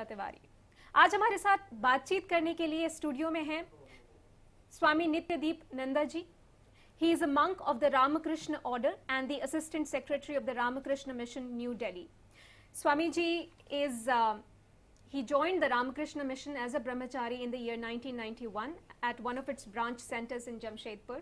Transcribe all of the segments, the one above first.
तिवारी। आज हमारे साथ बातचीत करने के लिए स्टूडियो में हैं स्वामी नित्यदीपानंदा जी। He is a monk of the Ramakrishna Order and the Assistant Secretary of the Ramakrishna Mission, New Delhi. Swami ji he joined the Ramakrishna Mission as a brahmachari in the year 1991 at one of its branch centers in Jamshedpur.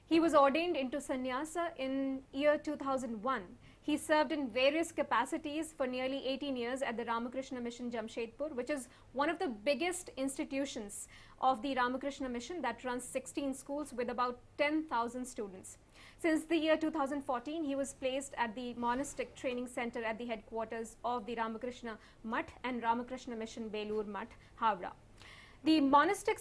He was ordained into sannyasa in year 2001. He served in various capacities for nearly 18 years at the Ramakrishna Mission Jamshedpur, which is one of the biggest institutions of the Ramakrishna Mission that runs 16 schools with about 10,000 students. Since the year 2014, he was placed at the monastic training center at the headquarters of the Ramakrishna Mutt and Ramakrishna Mission Belur Mutt, Howrah. The monastic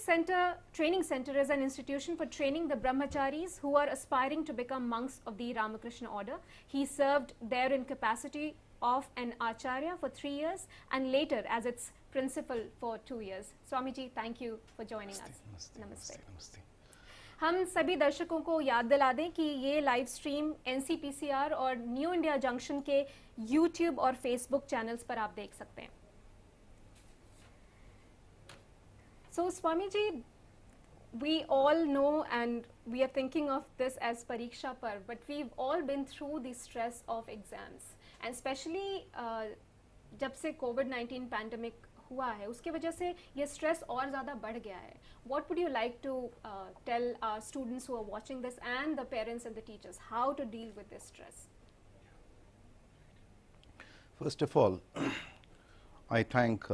training center is an institution for training the brahmacharis who are aspiring to become monks of the Ramakrishna order. He served there in capacity of an acharya for 3 years and later as its principal for 2 years. Swami ji, thank you for joining us. Namaste. हम सभी दर्शकों को याद दिला दें कि ये live stream NCPCR और न्यू इंडिया जंक्शन के YouTube और Facebook चैनल्स पर आप देख सकते हैं. So Swami ji, we all know and we are thinking of this as Pariksha Parv, but we've all been through the stress of exams, and especially जब से COVID-19 pandemic हुआ है उसके वजह से ये stress और ज़्यादा बढ़ गया है. What would you like to tell our students who are watching this and the parents and the teachers how to deal with this stress? First of all, I thank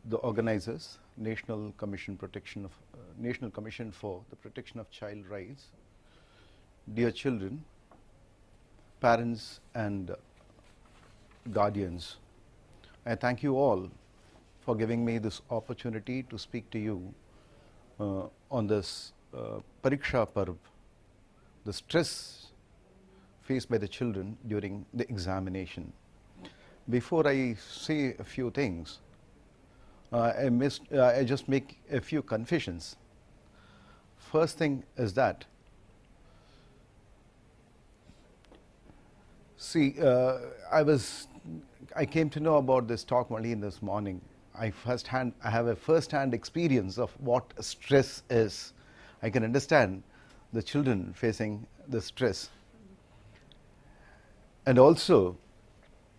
the organizers, National Commission for the Protection of Child Rights. Dear children, parents and guardians, I thank you all for giving me this opportunity to speak to you on this Pariksha Parv, the stress faced by the children during the examination. Before I say a few things, I just make a few confessions. First thing is that, see, I came to know about this talk only in this morning. I have a first-hand experience of what stress is. I can understand the children facing the stress. And also,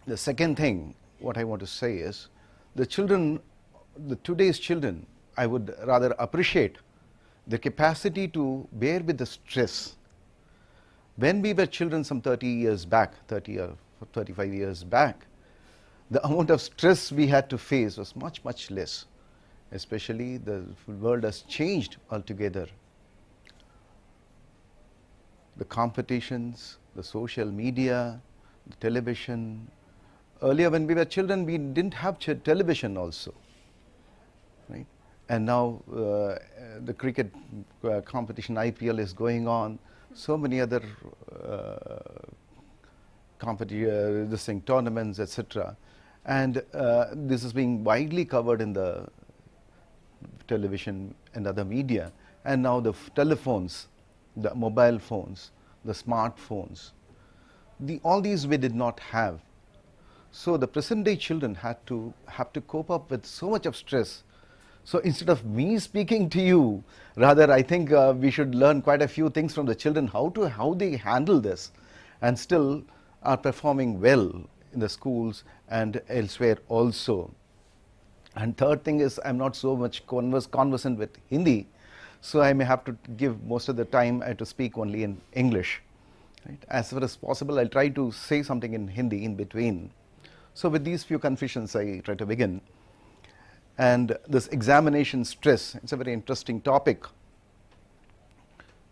the second thing, what I want to say is, today's children, I would rather appreciate the capacity to bear with the stress. When we were children some 30 years back, 30 or 35 years back, the amount of stress we had to face was much, much less. Especially the world has changed altogether. The competitions, the social media, the television. Earlier when we were children, we didn't have television also. Right? And now the cricket competition, IPL, is going on. So many other tournaments, etc. And this is being widely covered in the television and other media. And now the telephones, the mobile phones, the smartphones, all these we did not have. So the present day children have to cope up with so much of stress. So instead of me speaking to you, rather I think we should learn quite a few things from the children, how they handle this and still are performing well in the schools and elsewhere also. And third thing is, I'm not so much conversant with Hindi, so I may have to give most of the time to speak only in English. Right? As far as possible, I'll try to say something in Hindi in between. So with these few confessions, I try to begin. And this examination stress, it's a very interesting topic.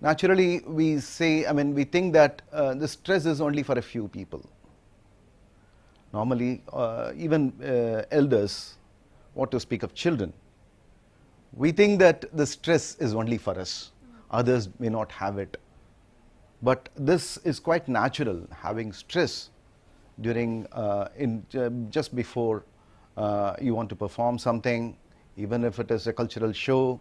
Naturally, we think that the stress is only for a few people. Normally, even elders, what to speak of children, we think that the stress is only for us. Others may not have it. But this is quite natural, having stress during, just before you want to perform something, even if it is a cultural show.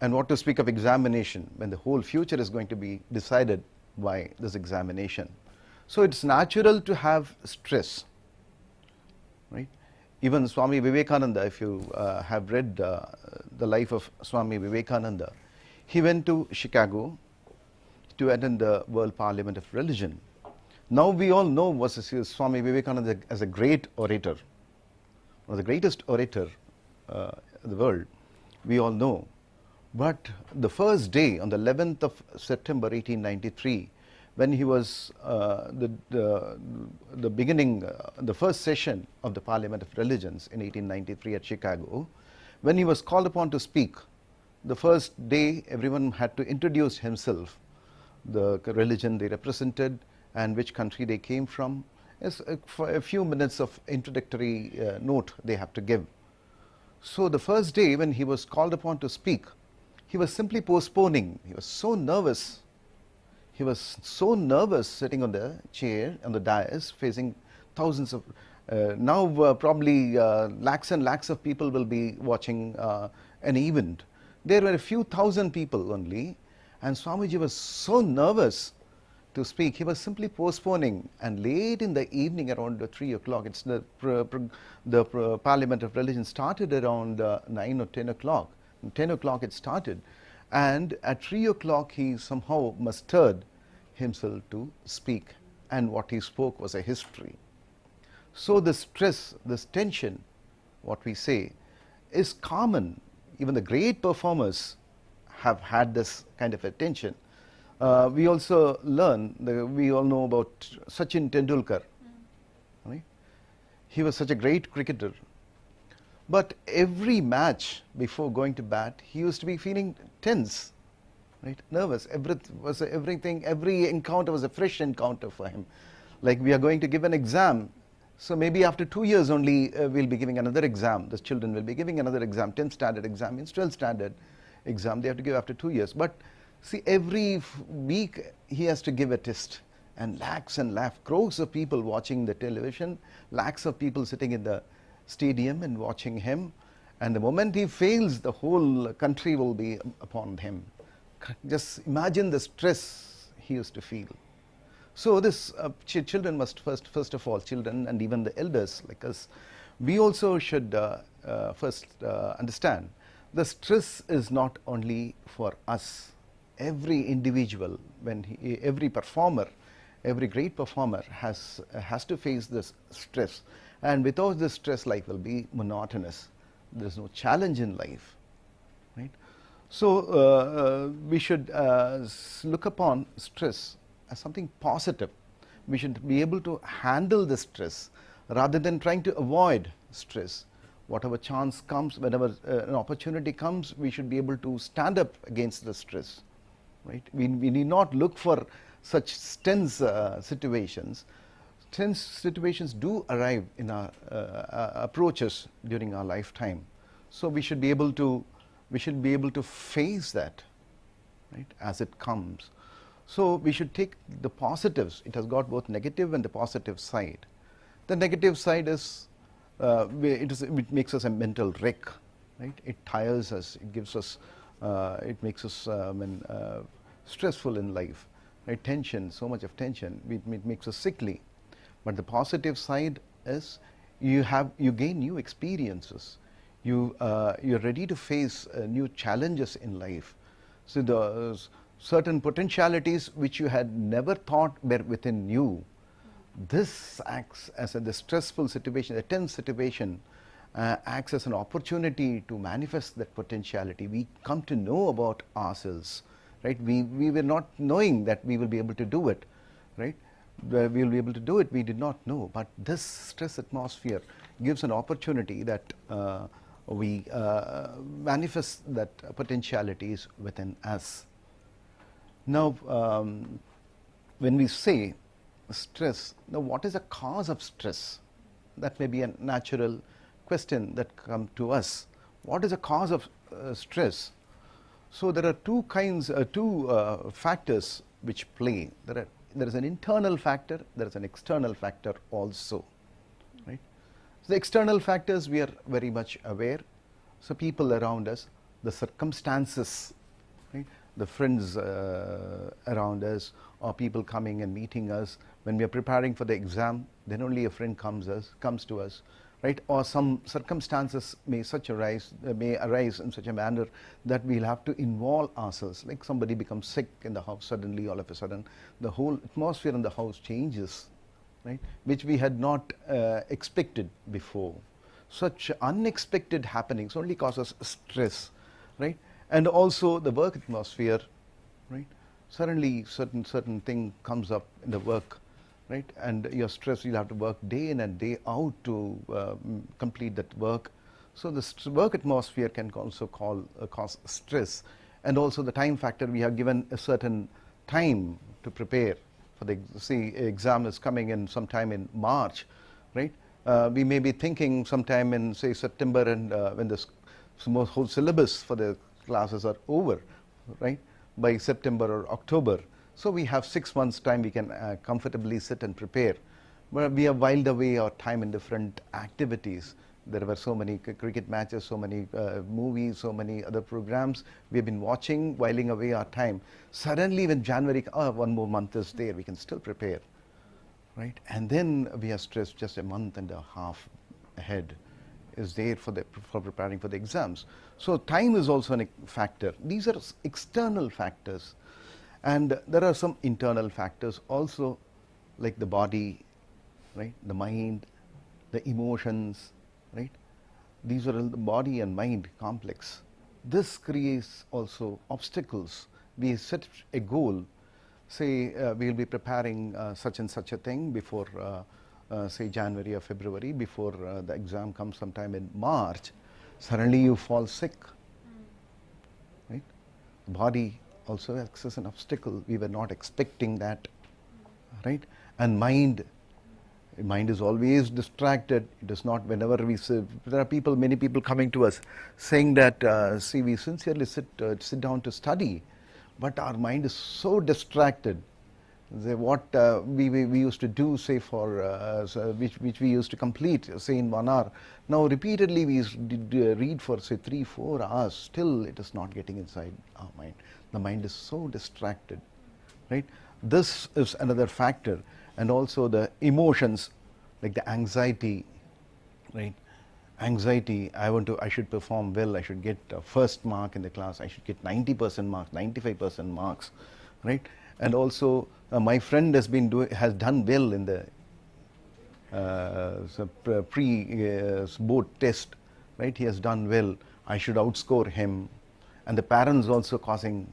And what to speak of examination, when the whole future is going to be decided by this examination. So it's natural to have stress, right? Even Swami Vivekananda, if you have read the life of Swami Vivekananda, he went to Chicago to attend the World Parliament of Religion. Now we all know Swami Vivekananda as a great orator, one of the greatest orator in the world, we all know. But the first day, on the 11th of September 1893, when he was the beginning, the first session of the Parliament of Religions in 1893 at Chicago, when he was called upon to speak, the first day everyone had to introduce himself, the religion they represented and which country they came from. For a few minutes of introductory note they have to give. So the first day when he was called upon to speak, he was simply postponing. He was so nervous. He was so nervous sitting on the chair, on the dais, facing thousands of, now probably lakhs and lakhs of people will be watching an event. There were a few thousand people only, and Swamiji was so nervous to speak. He was simply postponing, and late in the evening around 3 o'clock, it's the Parliament of Religion started around 9 or 10 o'clock. 10 o'clock it started, and at 3 o'clock he somehow mustered himself to speak, and what he spoke was a history. So this stress, this tension, what we say, is common. Even the great performers have had this kind of a tension. We also learn, we all know about Sachin Tendulkar. Right? He was such a great cricketer. But every match before going to bat, he used to be feeling tense, right? Nervous. Every encounter was a fresh encounter for him. Like we are going to give an exam. So maybe after 2 years only, we'll be giving another exam. The children will be giving another exam, 10th standard exam, means 12th standard exam. They have to give after 2 years. But see, every week he has to give a test, and lakhs, crores of people watching the television, lakhs of people sitting in the stadium and watching him, and the moment he fails, the whole country will be upon him. Just imagine the stress he used to feel. So this children must first of all, children and even the elders like us, we also should first understand the stress is not only for us. Every individual, every performer, every great performer has to face this stress, and without this stress, life will be monotonous. There is no challenge in life, right? So we should look upon stress as something positive. We should be able to handle the stress rather than trying to avoid stress. Whatever chance comes, whenever an opportunity comes, we should be able to stand up against the stress. Right? We need not look for such tense situations. Tense situations do arrive in our approaches during our lifetime. So we should be able to face that, right, as it comes. So we should take the positives. It has got both negative and the positive side. The negative side is it makes us a mental wreck, right? It tires us. It gives us. It makes us stressful in life, right? Tension, so much of tension. It makes us sickly. But the positive side is you gain new experiences. You're ready to face new challenges in life. So the certain potentialities which you had never thought were within you. This acts as the stressful situation, the tense situation, acts as an opportunity to manifest that potentiality. We come to know about ourselves, right? We were not knowing that we will be able to do it, right? We will be able to do it, we did not know. But this stress atmosphere gives an opportunity that we manifest that potentialities within us. Now, when we say stress, now what is the cause of stress? That may be a natural question that comes to us. What is the cause of stress? So there are two factors which play. There is an internal factor, there is an external factor also, right? So the external factors we are very much aware. So people around us, the circumstances, right? The friends around us, or people coming and meeting us. When we are preparing for the exam, then only a friend comes to us. right? Or some circumstances may arise in such a manner that we'll have to involve ourselves. Like somebody becomes sick in the house suddenly, all of a sudden, the whole atmosphere in the house changes, right? Which we had not expected before. Such unexpected happenings only causes stress, right? And also the work atmosphere, right? Suddenly certain thing comes up in the work, right? And you're stressed, you'll have to work day in and day out to complete that work. So the work atmosphere can also cause stress. And also the time factor, we have given a certain time to prepare for the, exam is coming in sometime in March, right? We may be thinking sometime in, say, September, and when the whole syllabus for the classes are over, right? By September or October. So we have 6 months time we can comfortably sit and prepare. But we have whiled away our time in different activities. There were so many cricket matches, so many movies, so many other programs we have been watching, whiling away our time. Suddenly when January, one more month is there, we can still prepare, right? And then we are stressed just a month and a half ahead is there for preparing for the exams. So time is also a factor. These are external factors. And there are some internal factors also, like the body, right? The mind, the emotions, right? These are all the body and mind complex. This creates also obstacles. We set a goal, say we'll be preparing such and such a thing before say January or February, before the exam comes sometime in March. Suddenly you fall sick, right? The body also acts as an obstacle. We were not expecting that, right? And mind is always distracted. It is not, whenever we say, there are many people coming to us saying that, see, we sincerely sit down to study, but our mind is so distracted. What we used to do, say, for which we used to complete, say, in 1 hour, now repeatedly we read for, say, 3-4 hours, still it is not getting inside our mind. The mind is so distracted, right? This is another factor. And also the emotions, like the anxiety, right? Anxiety, I should perform well, I should get first mark in the class, I should get 90% marks, 95% marks, right? And also my friend has done well in the pre-board test, right? He has done well, I should outscore him. And the parents also causing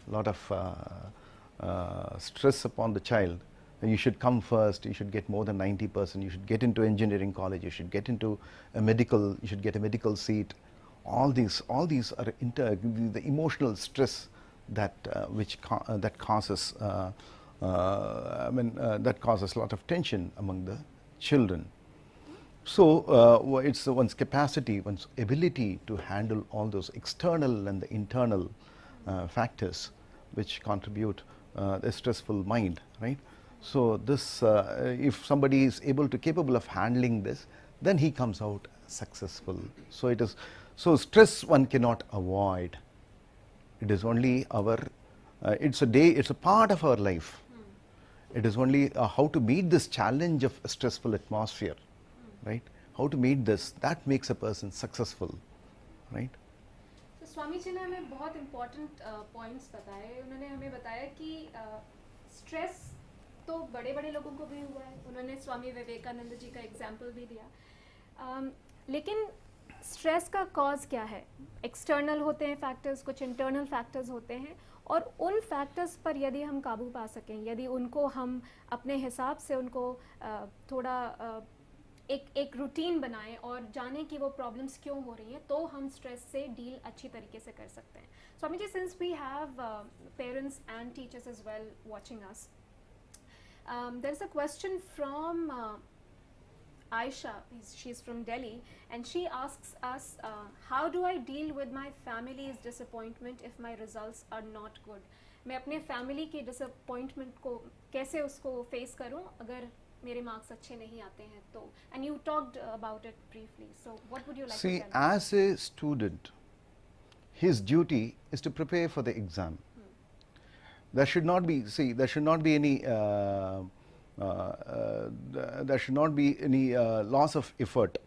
a lot of stress upon the child. You should come first, you should get more than 90%, you should get into engineering college, you should get into you should get a medical seat. All these are the emotional stress that that causes that causes a lot of tension among the children. So it's one's capacity, one's ability to handle all those external and the internal factors which contribute a stressful mind, right? So this, if somebody is capable of handling this, then he comes out successful. So stress one cannot avoid. It is only it's a part of our life. It is only how to meet this challenge of a stressful atmosphere, right? How to meet this, that makes a person successful, right? So Swami ji ने हमें बहुत important points बताए. उन्होंने हमें बताया कि stress तो बड़े लोगों को भी हुआ है. उन्होंने स्वामी विवेकानंद जी का एग्जाम्पल भी दिया. लेकिन स्ट्रेस का कॉज क्या है? एक्सटर्नल होते हैं फैक्टर्स, कुछ इंटरनल फैक्टर्स होते हैं, और उन फैक्टर्स पर यदि हम काबू पा सकें, यदि उनको हम अपने हिसाब से उनको थोड़ा एक रूटीन बनाएं और जानें कि वो प्रॉब्लम्स क्यों हो रही हैं, तो हम स्ट्रेस से डील अच्छी तरीके से कर सकते हैं. Swami ji, since we have parents and teachers as well watching us, there is a question from Aisha. She's from Delhi, and she asks us, how do I deal with my family's disappointment if my results are not good? मैं अपने family की disappointment को कैसे उसको face करूं अगर मेरे marks अच्छे नहीं आते हैं तो? And you talked about it briefly. So what would you like to tell me? See, as a student, his duty is to prepare for the exam. There should not be any loss of effort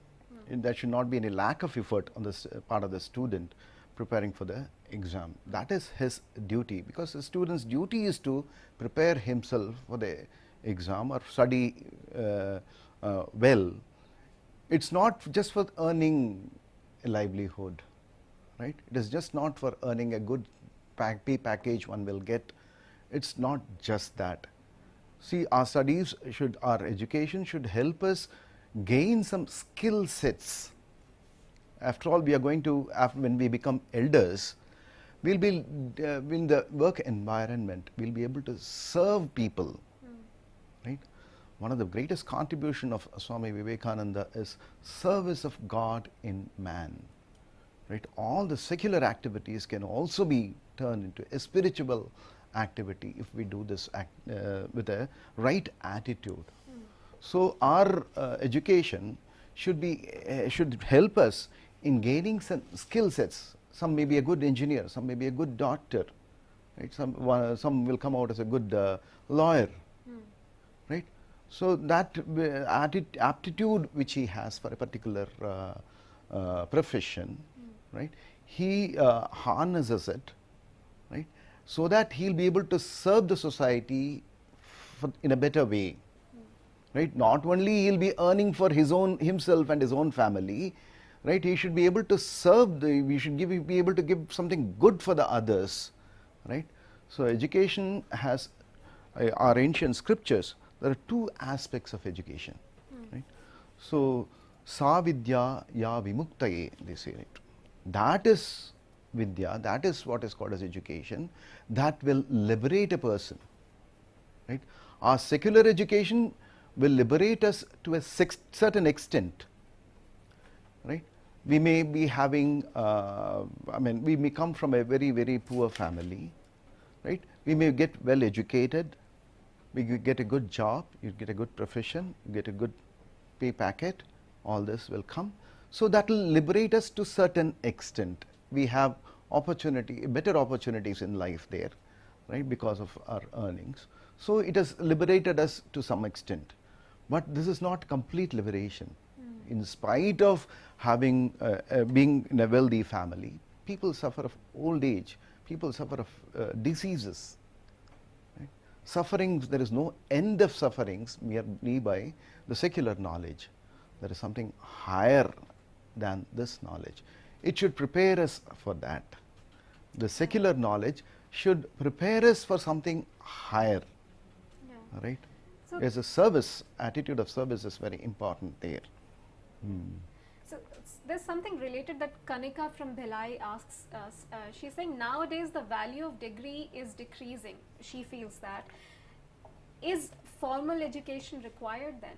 There should not be any lack of effort on the part of the student preparing for the exam. That is his duty, because the student's duty is to prepare himself for the exam or study well. It's not just for earning a livelihood, right? It is just not for earning a good pay package one will get. It's not just that. See, our studies should, our education should help us gain some skill sets. After all, we are going to, when we become elders, we'll be in the work environment, we'll be able to serve people, right? One of the greatest contribution of Swami Vivekananda is service of God in man, right? All the secular activities can also be turned into a spiritual activity if we do this with a right attitude. So our education should be should help us in gaining some skill sets. Some may be a good engineer, some may be a good doctor, right? Some will come out as a good lawyer, right? So that aptitude which he has for a particular profession, right? He harnesses it, right? So that he'll be able to serve the society in a better way, right? Not only he'll be earning for himself and his own family, right? He should be able to serve we should be able to give something good for the others, right? So education has, our ancient scriptures, there are two aspects of education, right? So, sa vidya ya vimuktaye, they say it. That is vidya, that is what is called as education, that will liberate a person, right? Our secular education will liberate us to a certain extent, right? We may be having, we may come from a very, very poor family, right? We may get well educated, we get a good job, you get a good profession, you get a good pay packet, all this will come. So that will liberate us to certain extent. We have better opportunities in life there, right, because of our earnings. So it has liberated us to some extent. But this is not complete liberation. In spite of having being in a wealthy family, people suffer of old age, people suffer of diseases. Right? Sufferings, there is no end of sufferings merely by the secular knowledge. There is something higher than this knowledge. It should prepare us for that. The secular knowledge should prepare us for something higher, right? So as a service, attitude of service is very important there. So there's something related that Kanika from Bhilai asks us. She's saying nowadays the value of degree is decreasing. She feels that. Is formal education required then?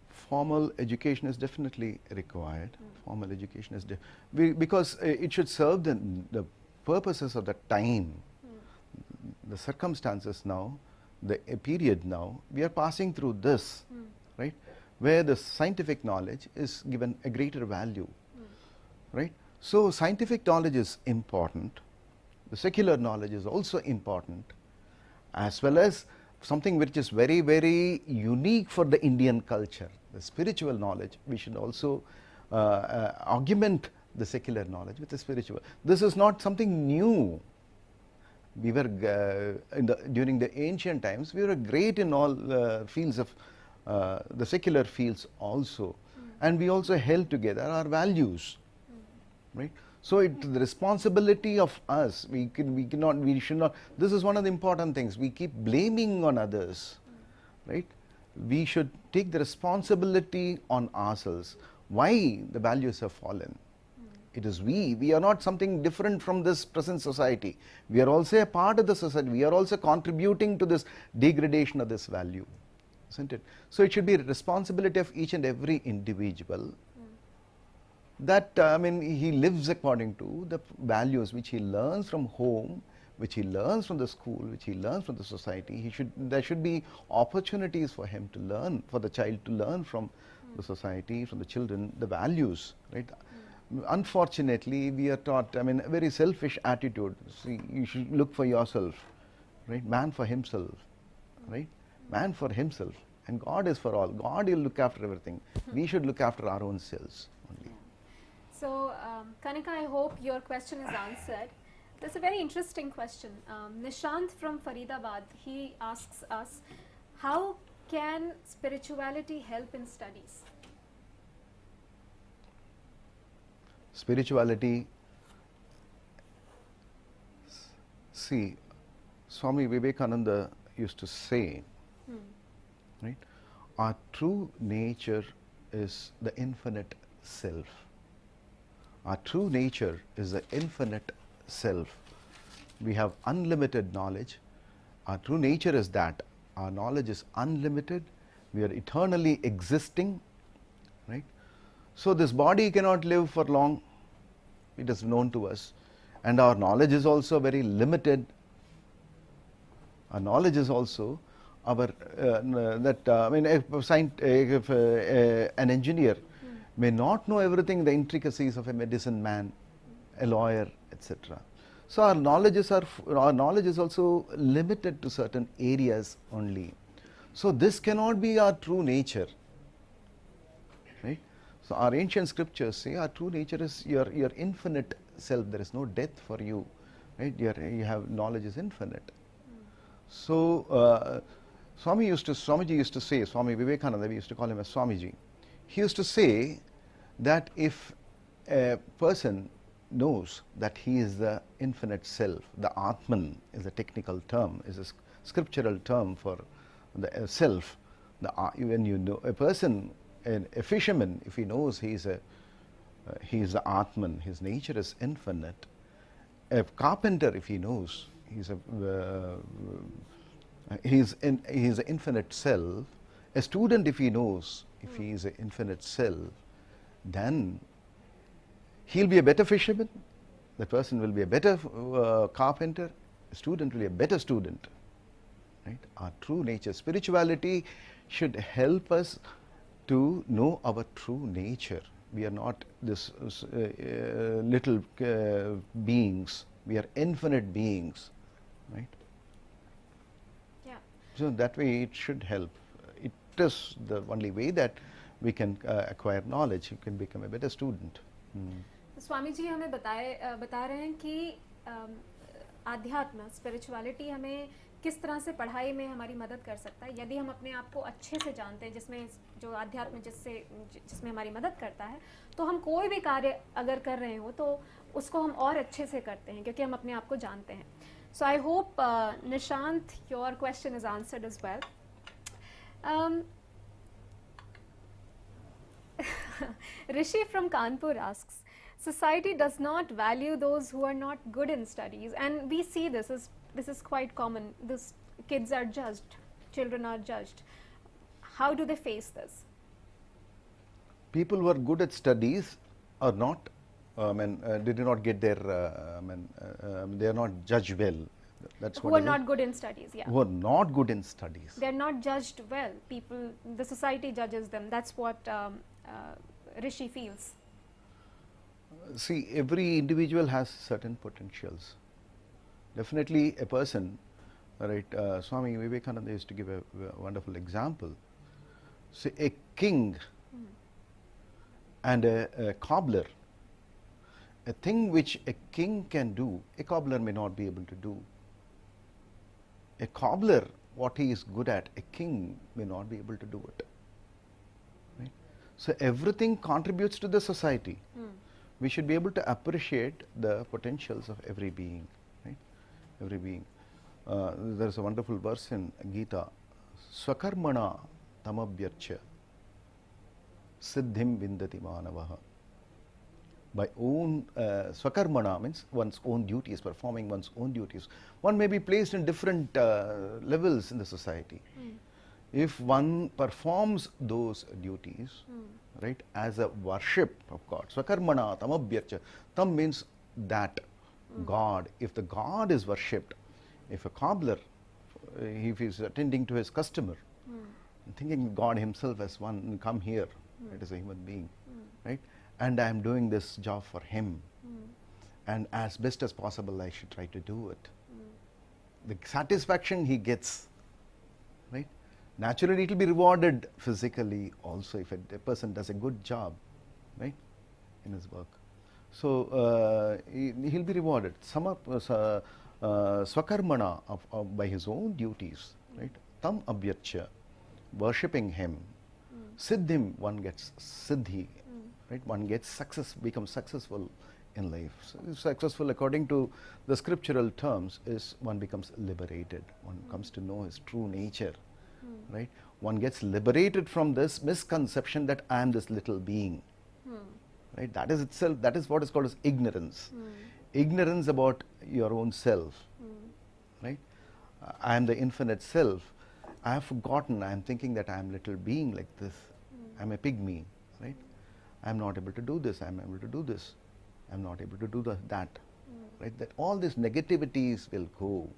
Formal education is definitely required. Formal education is because it should serve the purposes of the time, the circumstances now, the period now. We are passing through this, right, where the scientific knowledge is given a greater value, right? So scientific knowledge is important. The secular knowledge is also important, as well as something which is very, very unique for the Indian culture, the spiritual knowledge. We should also augment the secular knowledge with the spiritual. This is not something new. We were during the ancient times, we were great in all fields of the secular fields also, and we also held together our values, right? So it's the responsibility of us. We should not. This is one of the important things. We keep blaming on others, right? We should take the responsibility on ourselves. Why the values have fallen? It is we are not something different from this present society. We are also a part of the society. We are also contributing to this degradation of this value, isn't it? So it should be a responsibility of each and every individual that, he lives according to the values which he learns from home, which he learns from the school, which he learns from the society. There should be opportunities for him to learn, for the child to learn from the society, from the children, the values, right? Unfortunately, we are taught, a very selfish attitude. See, you should look for yourself, right? Man for himself, right? Man for himself. And God is for all. God will look after everything. We should look after our own selves only. So, Kanika, I hope your question is answered. That's a very interesting question. Nishant from Faridabad, he asks us, how can spirituality help in studies? Spirituality, see, Swami Vivekananda used to say, right, our true nature is the infinite self. Our true nature is the infinite self. We have unlimited knowledge. Our true nature is that. Our knowledge is unlimited. We are eternally existing, right? So this body cannot live for long. It is known to us. And our knowledge is also very limited. Our knowledge is also our, if an engineer may not know everything, the intricacies of a medicine man, a lawyer, etc. So our knowledge is also limited to certain areas only. So this cannot be our true nature, right? So our ancient scriptures say our true nature is your infinite self. There is no death for you, right? You have knowledge is infinite. So Swamiji used to say, Swami Vivekananda, we used to call him as Swamiji. He used to say that if a person knows that he is the infinite self, the Atman is a technical term, is a scriptural term for the self. When you know a person, a fisherman, if he knows he is the Atman, his nature is infinite. A carpenter, if he knows he's the infinite self. A student, if he knows if he is an infinite self, then he'll be a better fisherman. The person will be a better carpenter. A student will be a better student. Right? Our true nature, spirituality should help us to know our true nature. We are not this little beings. We are infinite beings, right? Yeah. So that way it should help. It is the only way that we can acquire knowledge. You can become a better student. Swami ji हमें बता रहे हैं कि आध्यात्म spirituality हमें किस तरह से पढ़ाई में हमारी मदद कर सकता है यदि हम अपने आप को अच्छे से जानते हैं, जिसमें जो आध्यात्म जिसमें हमारी मदद करता है, तो हम कोई भी कार्य अगर कर रहे हो तो उसको हम और अच्छे से करते हैं क्योंकि हम अपने आप को जानते हैं. So I hope Nishant, your question is answered as well. Rishi from Kanpur asks, society does not value those who are not good in studies, and we see this is quite common. This kids are judged, children are judged. How do they face this? People who are good at studies are not, they do not get their, they are not judged well. That's who what are not good in studies, yeah. Who are not good in studies. They are not judged well. The society judges them. That's what Rishi feels. See, every individual has certain potentials. Definitely a person, right, Swami Vivekananda used to give a wonderful example. Say a king and a cobbler. A thing which a king can do, a cobbler may not be able to do. A cobbler, what he is good at, a king may not be able to do it. Right? So everything contributes to the society. We should be able to appreciate the potentials of every being. Right? Every being. There is a wonderful verse in Gita, Swakarmana tamabhyarcha siddhim vindati manavaha. By own, Swakarmana means one's own duties, performing one's own duties. One may be placed in different levels in the society. If one performs those duties, right, as a worship of God, Swakarmana tamabhyarcha, tam means that God, if the God is worshipped, if a cobbler, if he is attending to his customer, thinking God himself as one, come here, it is a human being, right? And I am doing this job for him, and as best as possible I should try to do it. The satisfaction he gets, right? Naturally, it will be rewarded physically also if a person does a good job, right, in his work. So he'll be rewarded. Swakarmana by his own duties, right? Tam abhyarcha, worshipping him. Siddhim, one gets siddhi, right? One gets success, becomes successful in life. So successful according to the scriptural terms is one becomes liberated. One comes to know his true nature, right? One gets liberated from this misconception that I am this little being, right? That is itself, that is what is called as ignorance. Ignorance about your own self, right? I am the infinite self. I have forgotten, I am thinking that I am little being like this. I am a pygmy, right? I am not able to do this, I am able to do this. I am not able to do that, right? That all these negativities will go,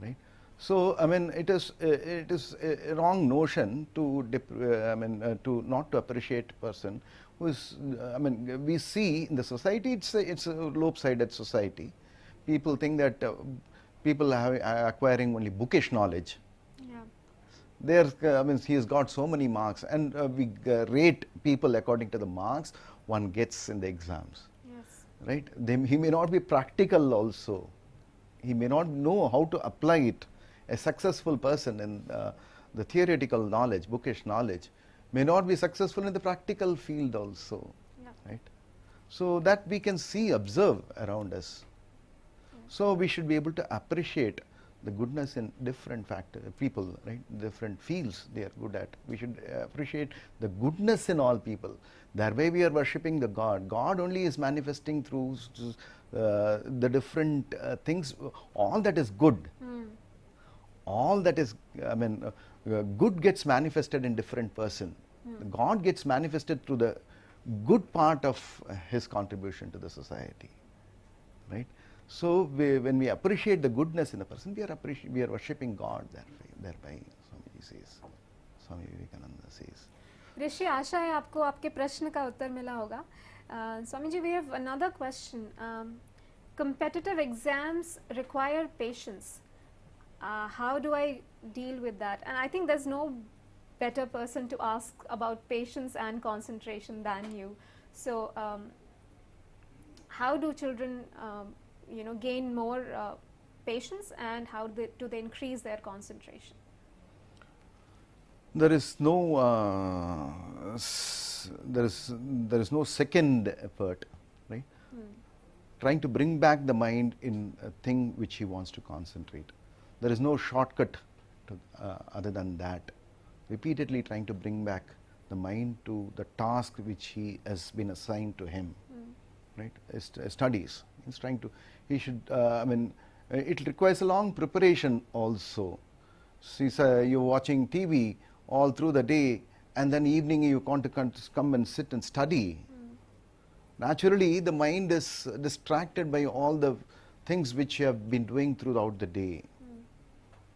right? So, I mean, it is a wrong notion to, to not to appreciate a person who is, I mean, we see in the society, it's a lopsided society. People think that people are acquiring only bookish knowledge. I mean, he has got so many marks, and we rate people according to the marks one gets in the exams. Yes. Right? He may not be practical also. He may not know how to apply it. A successful person in the theoretical knowledge, bookish knowledge, may not be successful in the practical field also. Right? So that we can see, observe around us. So we should be able to appreciate the goodness in different people, right? Different fields they are good at. We should appreciate the goodness in all people. Thereby we are worshipping the God. God only is manifesting through the different things. All that is good. All that is, I mean, good gets manifested in different person. God gets manifested through the good part of his contribution to the society, right? So when we appreciate the goodness in a person, we are worshipping God thereby, Swamiji says, Swami Vivekananda says. ऋषि, आशा है आपको आपके प्रश्न का उत्तर मिला होगा. Swami ji, we have another question. Competitive exams require patience. How do I deal with that? And I think there's no better person to ask about patience and concentration than you. So how do children gain more patience, and how do they increase their concentration? There is no there is no second effort, right? Trying to bring back the mind in a thing which he wants to concentrate. There is no shortcut to, other than that. Repeatedly trying to bring back the mind to the task which he has been assigned to him, right? Studies. He's trying to. He should. I mean, it requires a long preparation also. See, you're watching TV all through the day, and then evening you want to come and sit and study. Naturally, the mind is distracted by all the things which you have been doing throughout the day,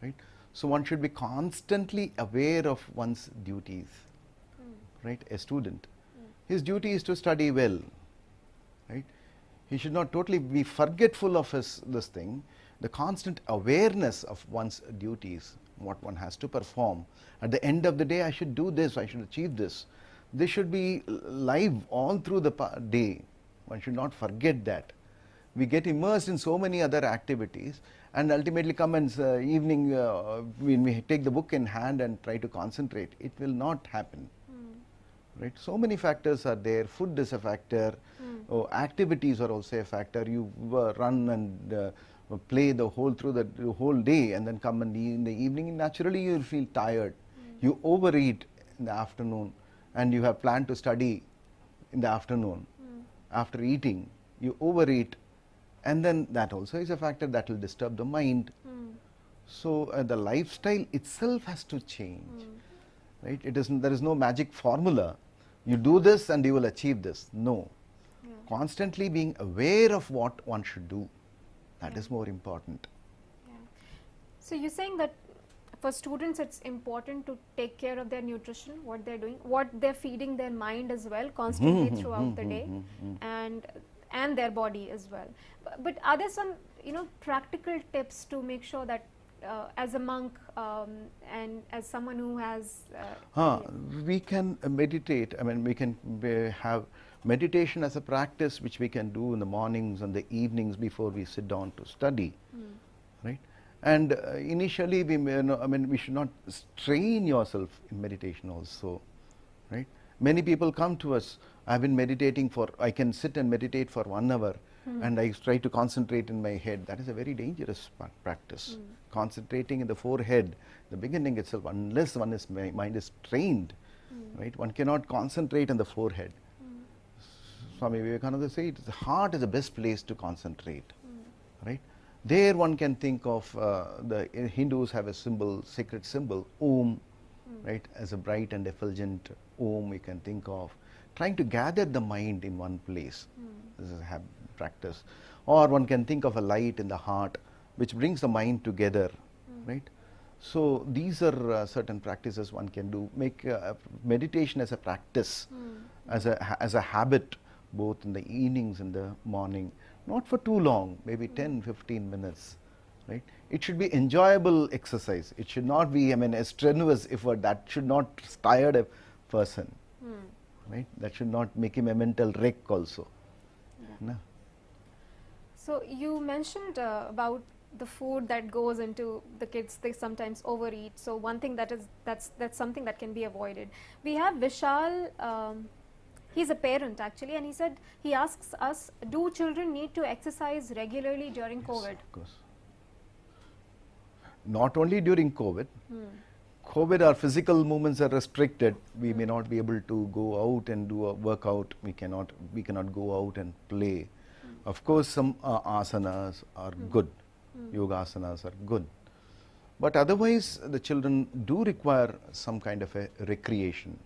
right? So one should be constantly aware of one's duties, right? A student, his duty is to study well, right? He should not totally be forgetful of this thing. The constant awareness of one's duties, what one has to perform. At the end of the day, I should do this, I should achieve this. This should be live all through the day. One should not forget that. We get immersed in so many other activities, and ultimately come and evening when we take the book in hand and try to concentrate, it will not happen. Right? So many factors are there. Food is a factor. Activities are also a factor. You run and play the whole day, and then come in the evening. Naturally, you will feel tired. You overeat in the afternoon, and you have planned to study in the afternoon. After eating, you overeat, and then that also is a factor that will disturb the mind. So the lifestyle itself has to change. Right? There is no magic formula. You do this and you will achieve this. No. Constantly being aware of what one should do. That is more important. So you're saying that for students it's important to take care of their nutrition, what they're doing, what they're feeding their mind as well constantly throughout the day, and their body as well. But are there some practical tips to make sure that as a monk and as someone who has We can meditate. I mean, we can have meditation as a practice which we can do in the mornings and the evenings before we sit down to study, right? And initially, we should not strain yourself in meditation also, right? Many people come to us. I've been meditating I can sit and meditate for 1 hour, and I try to concentrate in my head. That is a very dangerous practice. Concentrating in the forehead, the beginning itself, unless one's mind is trained, right? One cannot concentrate on the forehead. Swami Vivekananda said, the heart is the best place to concentrate, right? There one can think of, the Hindus have a symbol, sacred symbol, Om, right? As a bright and effulgent Om we can think of. Trying to gather the mind in one place. This is a practice. Or one can think of a light in the heart which brings the mind together, right? So these are certain practices one can do. Make meditation as a practice, as a habit, both in the evenings and the morning. Not for too long, maybe 10-15 minutes, right? It should be enjoyable exercise. It should not be, a strenuous effort. That should not tire a person, right? That should not make him a mental wreck also. No? So you mentioned about the food that goes into the kids. They sometimes overeat. So one thing that's something that can be avoided. We have Vishal. He's a parent actually, and he said, he asks us, do children need to exercise regularly during COVID? Of course. Not only during COVID. COVID, our physical movements are restricted. We may not be able to go out and do a workout. We cannot go out and play. Of course, some asanas are good. Yoga asanas are good. But otherwise, the children do require some kind of a recreation.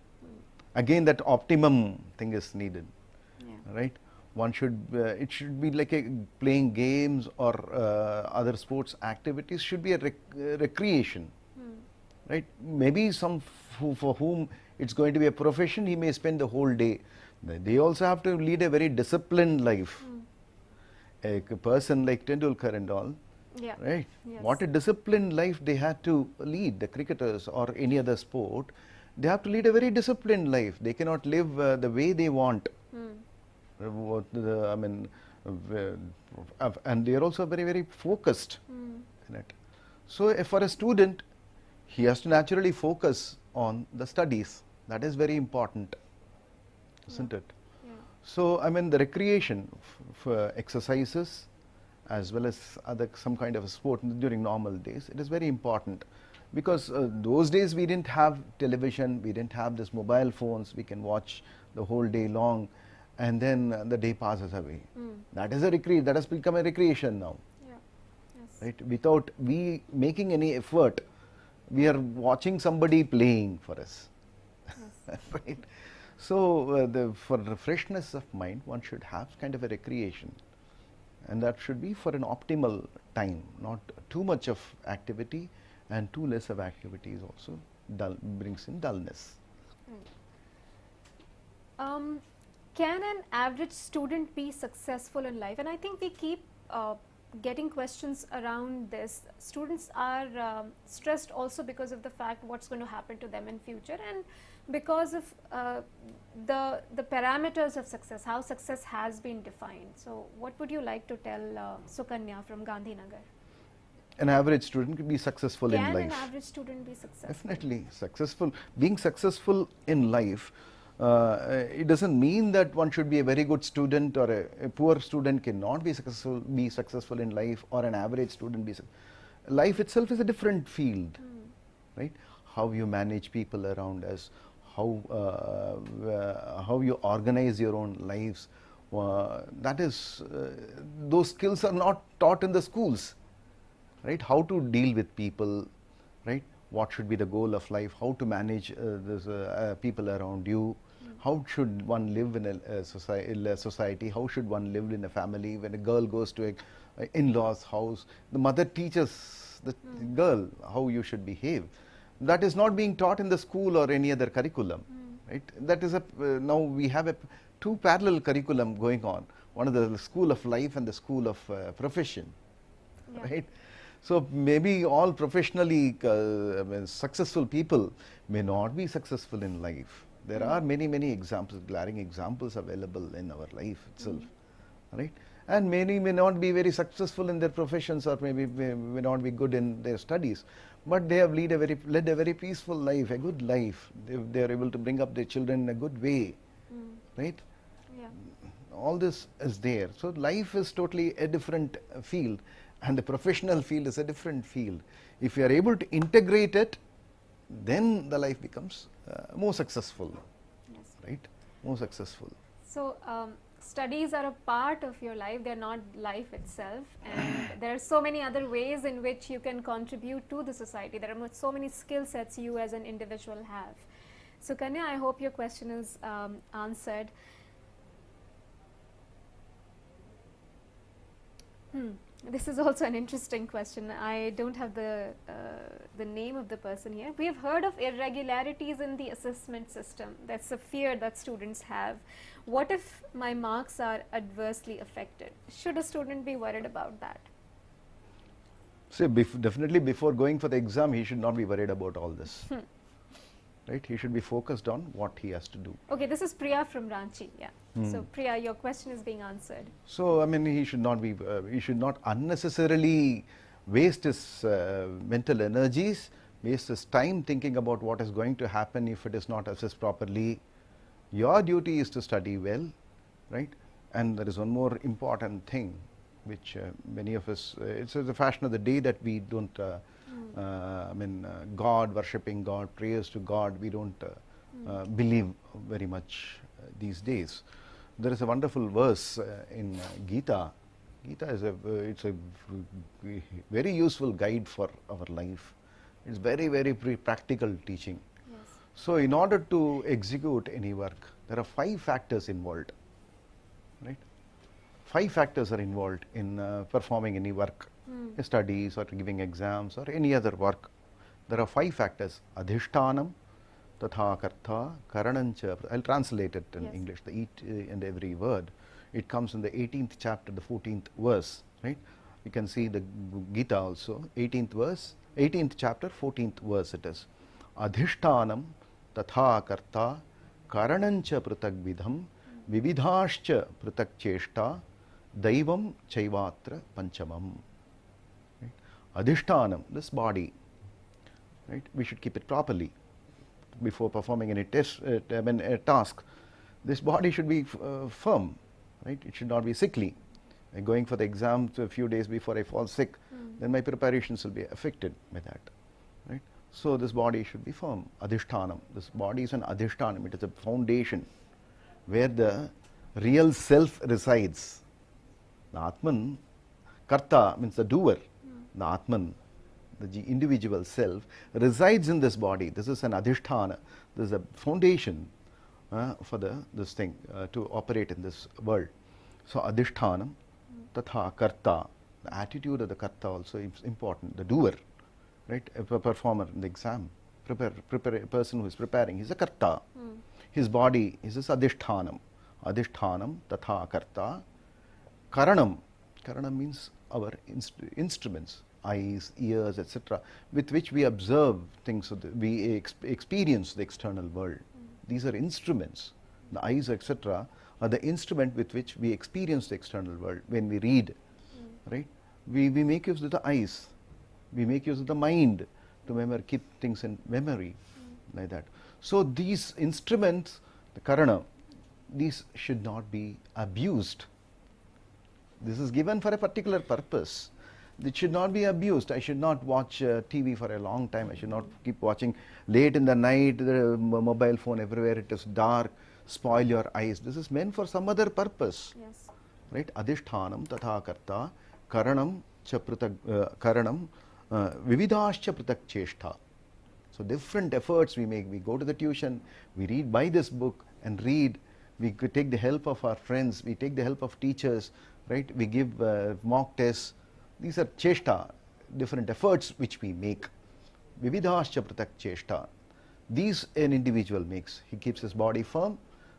Again, that optimum thing is needed, right? One should, it should be like playing games or other sports activities should be a recreation, right? Maybe for whom it's going to be a profession, he may spend the whole day. They also have to lead a very disciplined life. A person like Tendulkar and all, right? Yes. What a disciplined life they had to lead, the cricketers or any other sport. They have to lead a very disciplined life. They cannot live the way they want. And they are also very, very focused in it. So for a student, he has to naturally focus on the studies. That is very important, isn't it? So the recreation for exercises as well as some kind of a sport during normal days, it is very important. Because those days we didn't have television, we didn't have this mobile phones, we can watch the whole day long, and then the day passes away. That is that has become a recreation now. Right? Without we making any effort, we are watching somebody playing for us. Right? So for the freshness of mind, one should have kind of a recreation. And that should be for an optimal time, not too much of activity and too less of activities also brings in dullness. Can an average student be successful in life? And I think we keep getting questions around this. Students are stressed also because of the fact what's going to happen to them in future, and because of the parameters of success, how success has been defined. So what would you like to tell Sukanya from Gandhinagar? An average student could be successful in life. Can an average student be successful? Definitely successful. Being successful in life, it doesn't mean that one should be a very good student, or a poor student cannot be successful in life, or an average student be successful. Life itself is a different field, right? How you manage people around us, how you organize your own lives. That is, those skills are not taught in the schools. Right? How to deal with people, right? What should be the goal of life? How to manage people around you? How should one live in a society? How should one live in a family? When a girl goes to an in-laws house, the mother teaches the girl how you should behave. That is not being taught in the school or any other curriculum, right? That is now we have two parallel curriculum going on. One is the school of life and the school of profession, right? So maybe all professionally I mean, successful people may not be successful in life. There are many, many examples, glaring examples available in our life itself, right? And many may not be very successful in their professions, or maybe may not be good in their studies, but they have led a very peaceful life, a good life. They are able to bring up their children in a good way, right? Yeah. All this is there. So life is totally a different field, and the professional field is a different field. If you are able to integrate it, then the life becomes more successful, Yes. right? More successful. So, studies are a part of your life, they're not life itself, and there are so many other ways in which you can contribute to the society. There are so many skill sets you as an individual have. So, Kanya, I hope your question is answered. This is also an interesting question. I don't have the name of the person here. We have heard of irregularities in the assessment system. That's a fear that students have. What if my marks are adversely affected? Should a student be worried about that? So definitely before going for the exam, he should not be worried about all this. Right? He should be focused on what he has to do. Okay, this is Priya from Ranchi. Yeah. So Priya, your question is being answered. So I mean, he should not unnecessarily waste his mental energies, waste his time thinking about what is going to happen if it is not assessed properly. Your duty is to study well, right? And there is one more important thing, which many of us, it's the fashion of the day that we don't, God, worshipping God, prayers to God, we don't believe very much these days. There is a wonderful verse in Gita. Gita is it's a very useful guide for our life. It's very, very practical teaching. Yes. So in order to execute any work, there are 5 factors involved, right? 5 factors are involved in performing any work, studies or giving exams or any other work. There are 5 factors: adhishtanam, tatha karta, karanancha. I'll translate it in English, the each and every word. It comes in the 18th chapter, the 14th verse, right? You can see the Gita also, 18th verse, 18th chapter, 14th verse it is. Adhishtanam, tatha karta, karanancha prutak vidham, vividhascha prutak cheshta, daivam chaivatra panchamam. Right? Adhishtanam, this body, right? We should keep it properly before performing any a task. This body should be firm, right? It should not be sickly. Going for the exam a few days before I fall sick, then my preparations will be affected by that, right? So this body should be firm. Adhishtanam. This body is an adhishtanam. It is a foundation where the real self resides. The Atman, Karta means the doer. The Atman, the individual self, resides in this body. This is an adhishthana. This is a foundation for this thing to operate in this world. So adhishtanam, tatha karta. The attitude of the karta also is important. The doer, right? A performer in the exam, a person who is preparing, he's a karta. His body is this adhishtanam. Adhishtanam, tatha karta. Karanam. Karanam means our instruments, eyes, ears, etc., with which we observe things, so we experience the external world. These are instruments. The eyes, etc., are the instrument with which we experience the external world. When we read, right, we make use of the eyes. We make use of the mind to keep things in memory, like that. So these instruments, the karana, these should not be abused. This is given for a particular purpose. It should not be abused. I should not watch TV for a long time. I should not keep watching late in the night, the mobile phone everywhere, it is dark, spoil your eyes. This is meant for some other purpose. Yes. Right? Adhishtanam, tatha karta, karanam, cha prutak, karanam, vividhascha prutak cheshta. So different efforts we make. We go to the tuition, we read, buy this book and read. We could take the help of our friends, we take the help of teachers, right? We give mock tests. These are cheshta, different efforts which we make. Vividhascha pratak cheshta. These an individual makes. He keeps his body firm,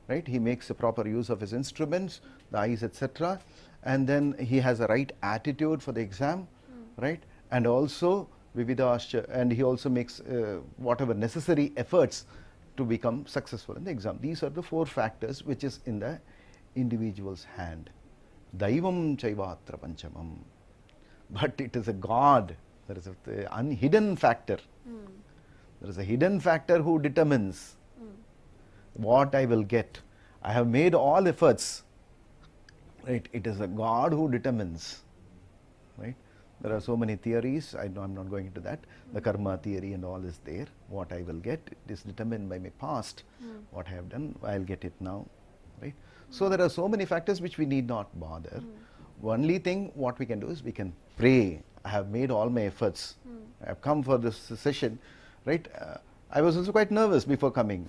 right? He makes a proper use of his instruments, the eyes, etc. And then he has a right attitude for the exam, right? and also Vividascha, and he also makes whatever necessary efforts to become successful in the exam. These are the 4 factors which is in the individual's hand. Daivam chaivatra panchamam. But it is a God. There is a hidden factor. There is a hidden factor who determines what I will get. I have made all efforts. Right? It is a God who determines. Right? There are so many theories. I'm not going into that. The karma theory and all is there. What I will get, it is determined by my past. What I have done, I'll get it now. Right? So there are so many factors which we need not bother. Only thing what we can do is we can pray. I have made all my efforts. I have come for this session. Right? I was also quite nervous before coming,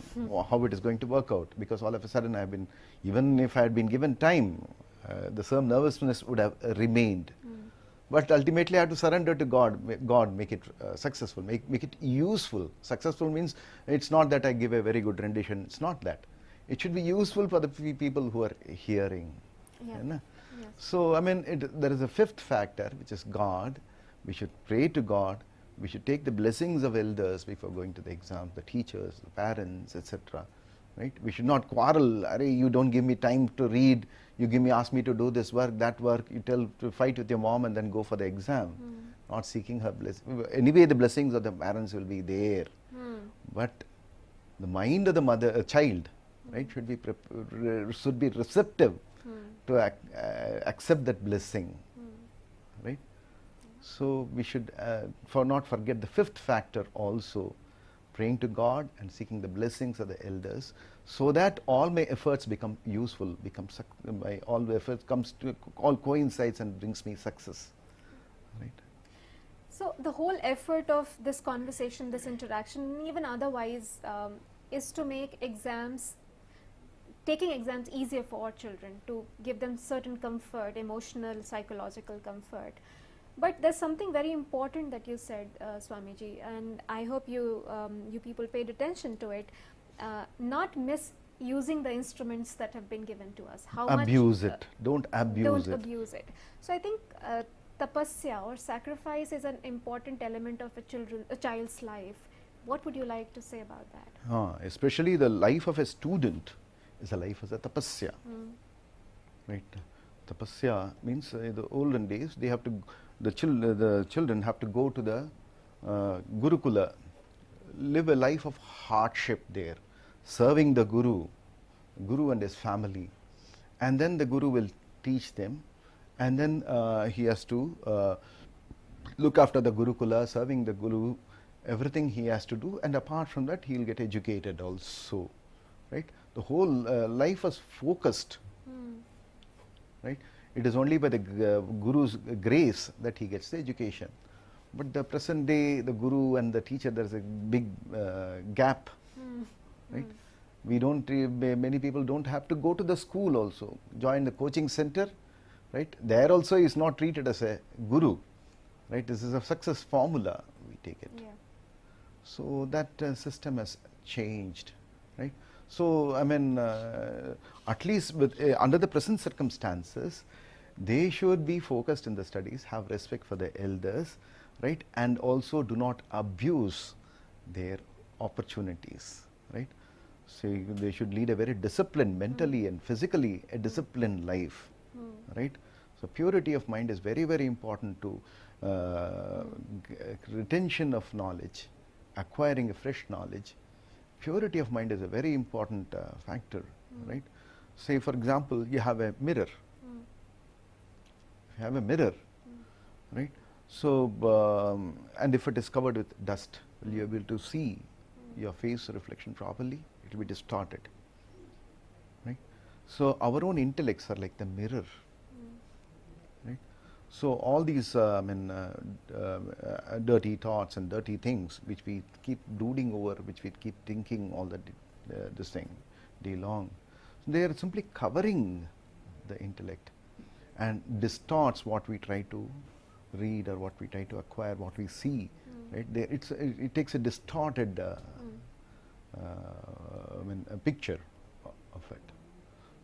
how it is going to work out, because all of a sudden I have been, even if I had been given time, the same nervousness would have remained. But ultimately I have to surrender to God. God, make it successful, make it useful. Successful means it's not that I give a very good rendition, it's not that. It should be useful for the people who are hearing. Yeah. You know? Yes. So, I mean, there is a 5th factor, which is God. We should pray to God. We should take the blessings of elders before going to the exam, the teachers, the parents, etc. Right? We should not quarrel. Arey, you don't give me time to read. You ask me to do this work, that work. You tell to fight with your mom and then go for the exam. Not seeking her blessing. Anyway, the blessings of the parents will be there. But the mind of the child, right, should be receptive to accept that blessing. Right? So we should not forget the 5th factor also, praying to God and seeking the blessings of the elders, so that all my efforts become useful, all the efforts all coincides and brings me success. Right? So the whole effort of this conversation, this interaction, even otherwise, is to make taking exams easier for our children, to give them certain comfort, emotional, psychological comfort. But there's something very important that you said, Swamiji, and I hope you people paid attention to it. Not misusing the instruments that have been given to us. How abuse much, it. Don't abuse it. Don't abuse it. So I think tapasya or sacrifice is an important element of a child's life. What would you like to say about that? Especially the life of a student is a life as a tapasya. Right? Tapasya means in the olden days they have to. The children have to go to the Gurukula, live a life of hardship there, serving the Guru and his family. And then the Guru will teach them, and then he has to look after the Gurukula, serving the Guru, everything he has to do, and apart from that he will get educated also. Right? The whole life was focused. Right? It is only by the Guru's grace that he gets the education. But the present day, the Guru and the teacher, there is a big gap. Right? We don't. Many people don't have to go to the school also. Join the coaching center. Right? There also is not treated as a Guru. Right? This is a success formula. We take it. Yeah. So that system has changed. Right? So I mean, at least under the present circumstances, they should be focused in the studies, have respect for the elders, right, and also do not abuse their opportunities, right. So they should lead a very disciplined, mentally and physically, a disciplined life, right. So purity of mind is very, very important to retention of knowledge, acquiring a fresh knowledge. Purity of mind is a very important factor, right. Say for example, you have a mirror. You have a mirror, right? So, and if it is covered with dust, will you be able to see your face reflection properly? It will be distorted, right? So, our own intellects are like the mirror, right? So, all these dirty thoughts and dirty things which we keep brooding over, which we keep thinking all this thing day long, they are simply covering the intellect and distorts what we try to read or what we try to acquire, what we see. Right? It takes a distorted a picture of it.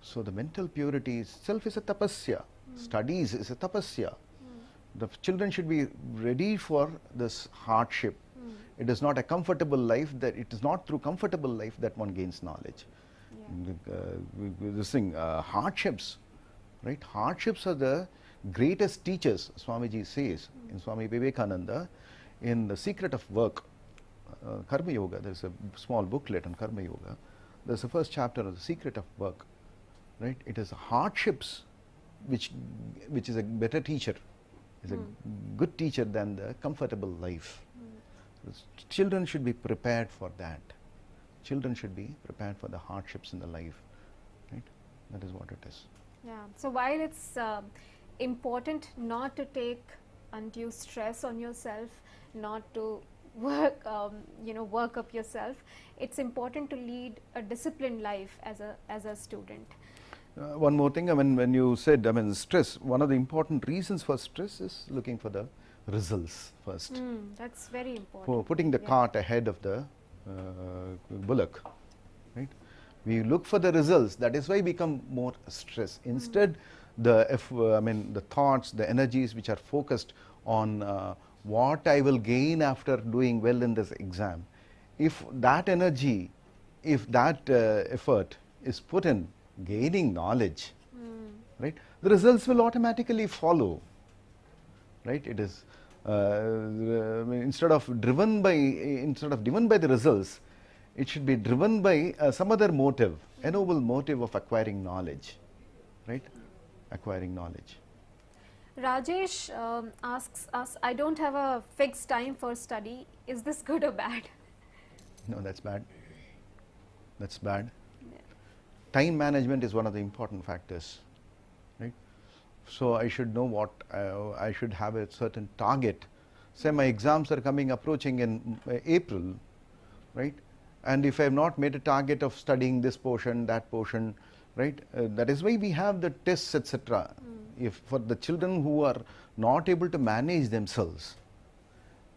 So the mental purity itself is a tapasya. Studies is a tapasya. The children should be ready for this hardship. It is not a comfortable life, that it is not through comfortable life that one gains knowledge. Hardships, right? Hardships are the greatest teachers, Swamiji says in Swami Vivekananda, in The Secret of Work, Karma Yoga. There's a small booklet on Karma Yoga. There's the first chapter of The Secret of Work, right? It is hardships which is a better teacher, is a good teacher than the comfortable life. Children should be prepared for that. Children should be prepared for the hardships in the life, right? That is what it is. Yeah. So while it's important not to take undue stress on yourself, not to work, work up yourself, it's important to lead a disciplined life as a student. One more thing, when you said, stress, one of the important reasons for stress is looking for the results first. That's very important. For putting the cart ahead of the bullock, right? We look for the results. That is why we become more stressed. Instead, the thoughts, the energies which are focused on what I will gain after doing well in this exam. If that energy, if that effort is put in gaining knowledge, right, the results will automatically follow, right? It is instead of driven by the results, it should be driven by some other motive, a noble motive of acquiring knowledge, right? Acquiring knowledge. Rajesh asks us, I don't have a fixed time for study. Is this good or bad? No, that's bad. That's bad. Time management is one of the important factors, right? So I should know what I should have a certain target. Say my exams are approaching in April, right? And if I have not made a target of studying this portion, that portion, right? That is why we have the tests, etc. If for the children who are not able to manage themselves,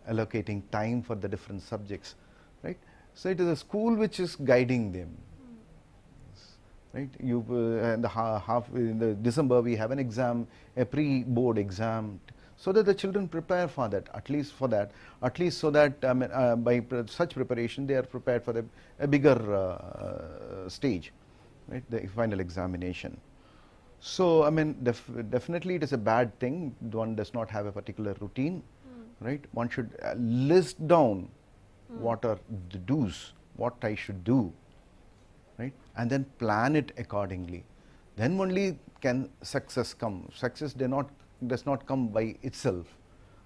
allocating time for the different subjects, right? So it is a school which is guiding them. Right, in the December we have an exam, a pre-board exam, so that the children prepare for that. At least so that by such preparation they are prepared for a bigger stage, right? The final examination. So definitely it is a bad thing. One does not have a particular routine, right? One should list down what are the do's, what I should do. Right? And then plan it accordingly. Then only can success come. Success does not come by itself,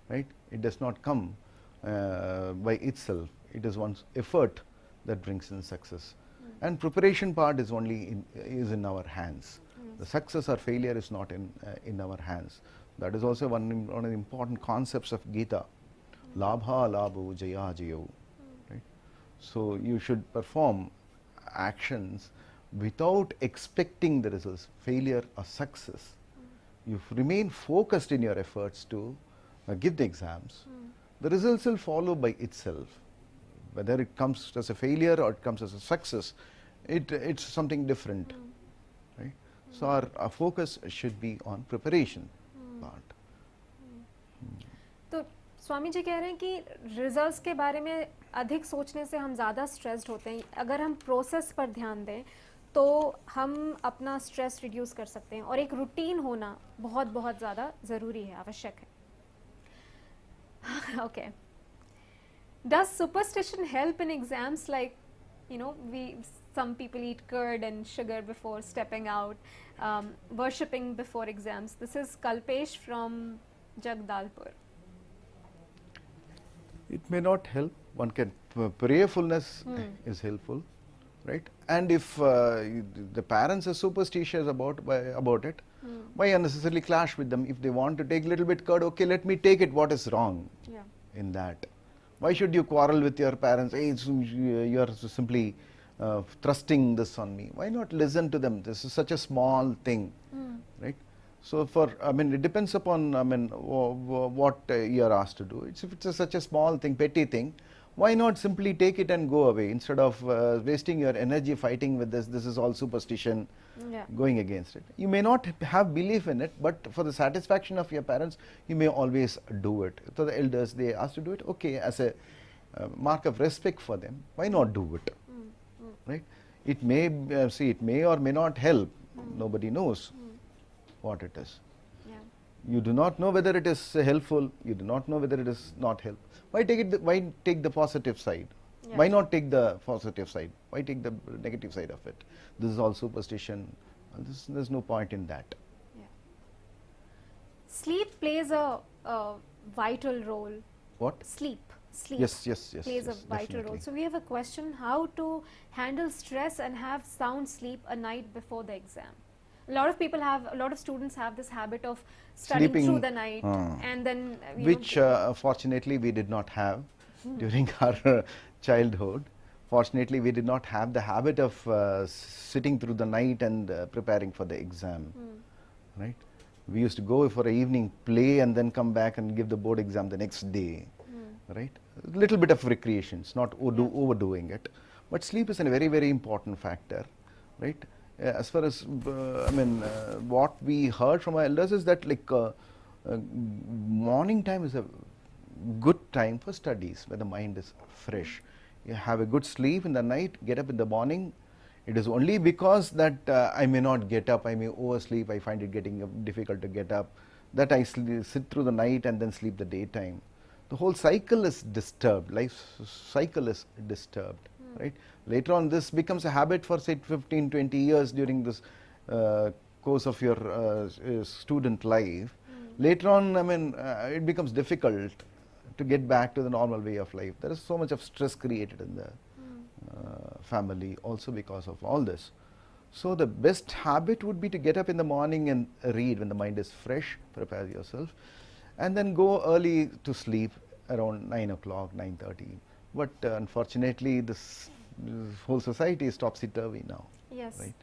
right? It does not come by itself. It is one's effort that brings in success. And preparation part is only in our hands. The success or failure is not in our hands. That is also one of the important concepts of Gita. Labha labho jaya jayo. Right? So you should perform actions without expecting the results, failure or success. You remain focused in your efforts to give the exams. The results will follow by itself. Whether it comes as a failure or it comes as a success, it's something different. Right? So our focus should be on preparation part. तो स्वामी जी कह रहे हैं कि results के बारे में अधिक सोचने से हम ज़्यादा स्ट्रेस्ड होते हैं. अगर हम प्रोसेस पर ध्यान दें तो हम अपना स्ट्रेस रिड्यूस कर सकते हैं, और एक रूटीन होना बहुत बहुत ज़्यादा ज़रूरी है, आवश्यक है. Okay. Does superstition help in exams? Like, some people eat curd and sugar before stepping out, worshipping before exams. This is Kalpesh from Jagdalpur. It may not help. One can prayerfulness is helpful, right? And if the parents are superstitious about it, why unnecessarily clash with them? If they want to take a little bit curd, okay, let me take it. What is wrong in that? Why should you quarrel with your parents? Hey, you are simply thrusting this on me. Why not listen to them? This is such a small thing, right? So it depends upon what you are asked to do. If it's such a small thing, petty thing, Why not simply take it and go away instead of wasting your energy fighting with this? This is all superstition, Yeah. going against it. You may not have belief in it, but for the satisfaction of your parents, you may always do it. So the elders, they ask to do it, okay, as a mark of respect for them, why not do it? Right? It may, it may or may not help. Nobody knows what it is. Yeah. You do not know whether it is helpful. You do not know whether it is not helpful. Why take it? Why take the positive side? Yeah. Why not take the positive side? Why take the negative side of it? This is all superstition. There's no point in that. Yeah. Sleep plays a vital role. What? Sleep. Yes. Plays a vital role. So we have a question: how to handle stress and have sound sleep a night before the exam? A lot of students have this habit of studying Sleeping, through the night, and then which fortunately we did not have during our childhood. Fortunately, we did not have the habit of sitting through the night and preparing for the exam. Right? We used to go for an evening play and then come back and give the board exam the next day. Right? A little bit of recreations, not overdoing it. But sleep is a very, very important factor. Right? As far as, what we heard from our elders is that morning time is a good time for studies, where the mind is fresh. You have a good sleep in the night, get up in the morning. It is only because that I may not get up, I may oversleep, I find it getting difficult to get up, that I sit through the night and then sleep the daytime. The whole cycle is disturbed, life cycle is disturbed, right? Later on this becomes a habit for say 15, 20 years during this course of your student life. Later on, it becomes difficult to get back to the normal way of life. There is so much of stress created in the family also because of all this. So the best habit would be to get up in the morning and read when the mind is fresh, prepare yourself, and then go early to sleep around 9 o'clock, 9:30. But unfortunately, this whole society is topsy-turvy now. Yes. Right?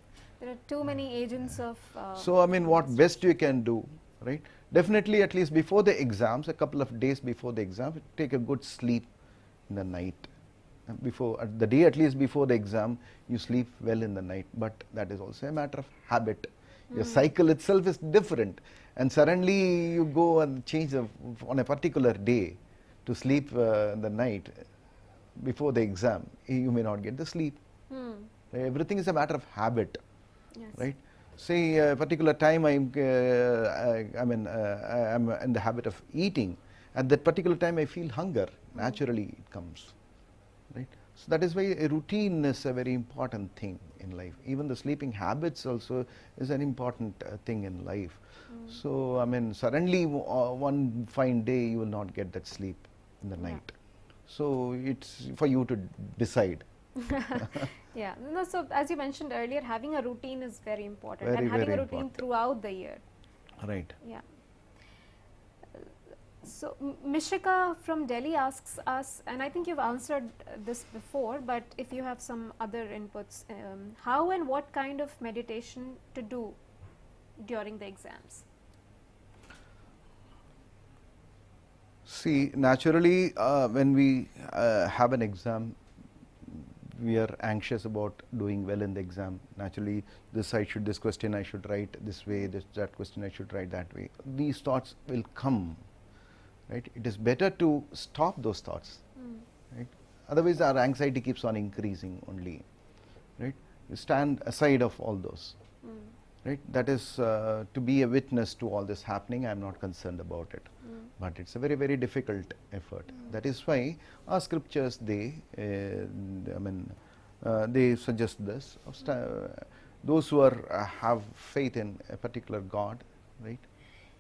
There are too many agents of... So, what best you can do, right? Definitely, at least before the exams, a couple of days before the exam, take a good sleep in the night. Before the day, at least before the exam, you sleep well in the night. But that is also a matter of habit. Your cycle itself is different, and suddenly you go and change on a particular day to sleep in the night before the exam. You may not get the sleep. Everything is a matter of habit, Yes. right? Say a particular time I'm in the habit of eating. At that particular time, I feel hunger. Naturally, it comes. Right? So that is why a routine is a very important thing in life. Even the sleeping habits also is an important thing in life. So suddenly one fine day you will not get that sleep in the night. So it's for you to decide. Yeah. No, so as you mentioned earlier, having a routine is very important, Very, and having very a routine important. throughout the year. Right. Yeah. So Mishika from Delhi asks us, and I think you've answered this before, but if you have some other inputs, how and what kind of meditation to do during the exams? See, naturally, when we have an exam, we are anxious about doing well in the exam. Naturally, this question I should write this way, that question I should write that way. These thoughts will come. Right? It is better to stop those thoughts. Right? Otherwise, our anxiety keeps on increasing only. Right? You stand aside of all those. Right? That is to be a witness to all this happening. I am not concerned about it. But it's a very, very difficult effort. That is why our scriptures, they suggest this. Those who have faith in a particular God, right?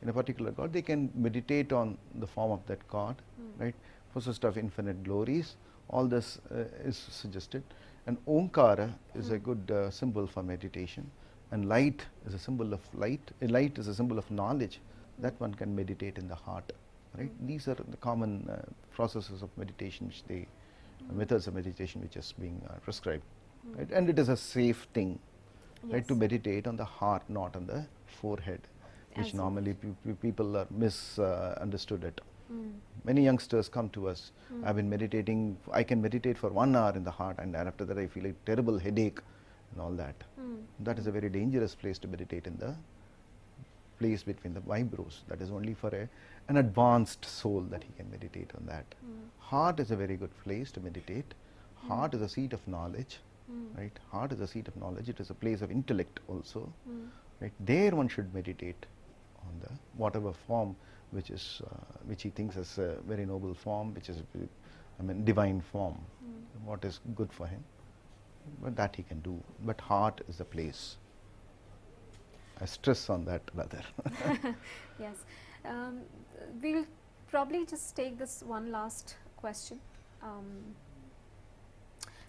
In a particular God, they can meditate on the form of that God, right? Possessed of infinite glories. All this is suggested. And Omkara is a good symbol for meditation. And light is a symbol of light. Light is a symbol of knowledge. That one can meditate in the heart, right? These are the common processes of meditation, methods of meditation which is being prescribed. Right? And it is a safe thing, right? To meditate on the heart, not on the forehead, which normally people are misunderstood it. Many youngsters come to us, I've been meditating, I can meditate for 1 hour in the heart, and after that I feel a terrible headache and all that. That is a very dangerous place to meditate, in the place between the vibros. That is only for an advanced soul that he can meditate on that. Heart is a very good place to meditate. Heart is a seat of knowledge, right? Heart is a seat of knowledge. It is a place of intellect also, right? There one should meditate on the whatever form which is which he thinks is a very noble form, which is divine form. What is good for him, but that he can do. But heart is the place. I stress on that rather. Yes. We'll probably just take this one last question.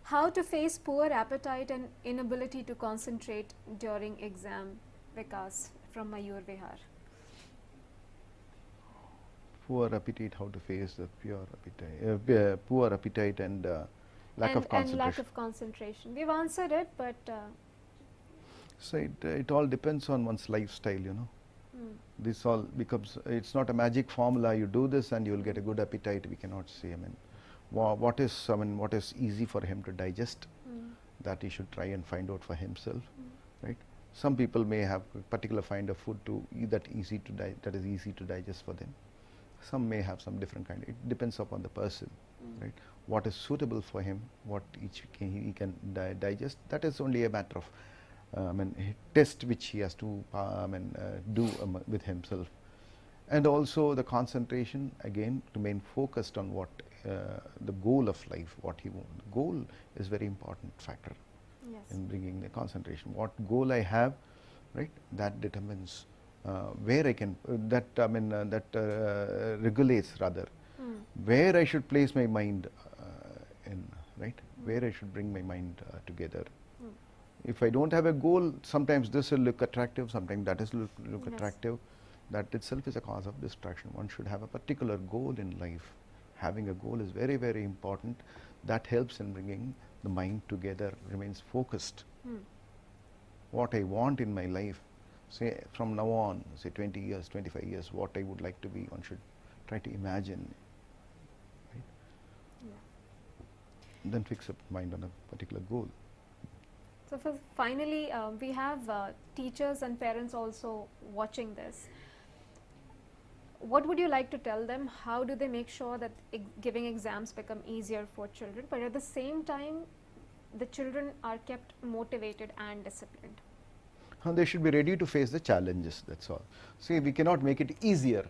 How to face poor appetite and inability to concentrate during exam? Vikas from Mayur Vihar. Poor appetite, how to face the poor appetite and lack of concentration. And lack of concentration. We've answered it, but so it all depends on one's lifestyle, This all becomes, it's not a magic formula. You do this and you will get a good appetite. We cannot say. What is easy for him to digest, that he should try and find out for himself, right? Some people may have a particular kind of food to eat that is easy to digest for them. Some may have some different kind. It depends upon the person, right? What is suitable for him, what he can digest. That is only a matter of test which he has to do with himself. And also the concentration, again, to remain focused on what the goal of life, what he wants. Goal is very important factor in bringing the concentration. What goal I have, right? That determines where I can, regulates rather, where I should place my mind in, right? Where I should bring my mind together. If I don't have a goal, sometimes this will look attractive, sometimes that is look attractive. That itself is a cause of distraction. One should have a particular goal in life. Having a goal is very, very important. That helps in bringing the mind together, remains focused. What I want in my life, say from now on, say 20 years, 25 years, what I would like to be, one should try to imagine. Right? Then fix up mind on a particular goal. So finally, we have teachers and parents also watching this. What would you like to tell them? How do they make sure that giving exams become easier for children, but at the same time, the children are kept motivated and disciplined? They should be ready to face the challenges, that's all. See, we cannot make it easier.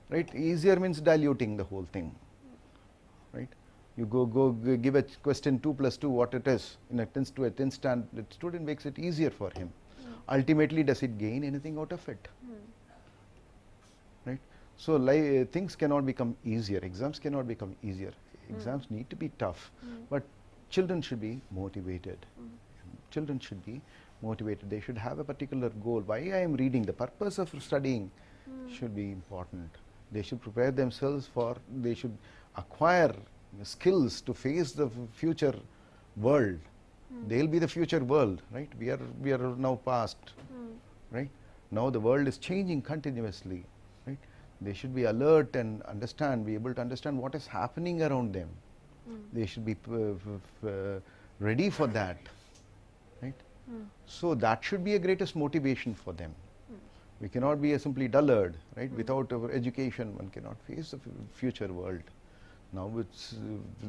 Right? Easier means diluting the whole thing. Right? You go give a question 2 plus 2 what it is in a 10th to a 10th standard, the student makes it easier for him. Ultimately, does it gain anything out of it? Right? So things cannot become easier, exams cannot become easier. Exams need to be tough, but children should be motivated. Children should be motivated. They should have a particular goal. Why I am reading, the purpose of studying should be important. They should prepare themselves they should acquire skills to face the future world. They'll be the future world, right? We are now past, right? Now the world is changing continuously, right? They should be alert and be able to understand what is happening around them. They should be ready for that, right? So that should be a greatest motivation for them. We cannot be a simply dullard, right? Without our education, one cannot face the future world. Now with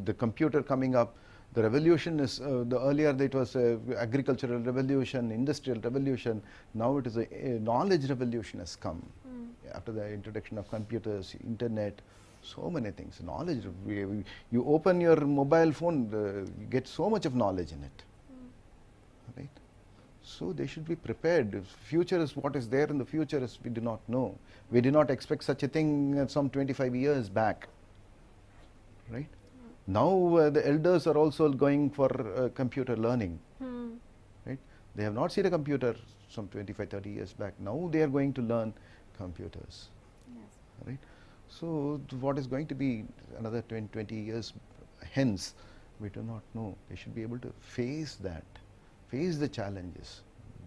the computer coming up, the revolution is, earlier it was agricultural revolution, industrial revolution, now it is a knowledge revolution has come. After the introduction of computers, internet, so many things, knowledge. You open your mobile phone, you get so much of knowledge in it. Right? So they should be prepared. The future is what is there in the future is we do not know. We did not expect such a thing some 25 years back. Right? Now the elders are also going for computer learning. Right? They have not seen a computer some 25, 30 years back. Now they are going to learn computers. Right? So what is going to be another 20 years hence, we do not know. They should be able to face that, face the challenges,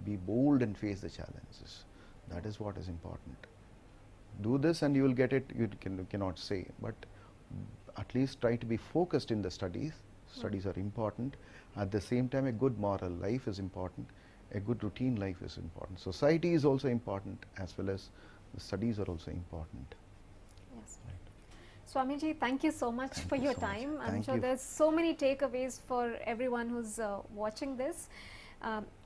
be bold and face the challenges. That is what is important. do this and you will get it, you cannot say, but at least try to be focused in the studies. Studies are important. At the same time, a good moral life is important. A good routine life is important. Society is also important, as well as the studies are also important. Yes. Swamiji, thank you so much for your time. I'm Thank sure you. there's so many takeaways for everyone who's watching this.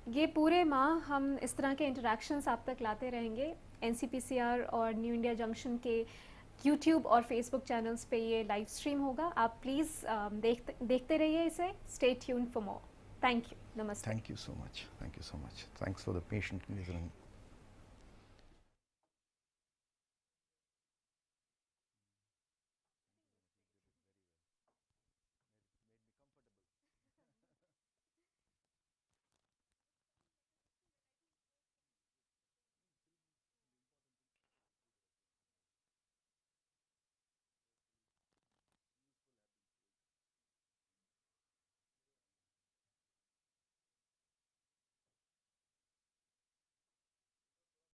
ये पूरे माह हम इस तरह के interactions आप तक लाते रहेंगे. NCPCR और न्यू इंडिया जंक्शन के YouTube और Facebook चैनल्स पे ये लाइव स्ट्रीम होगा. आप प्लीज़ देखते रहिए इसे. Stay tuned for more. Thank you. Namaste. Thank you so much. Thank you so much. Thanks for the patient listening.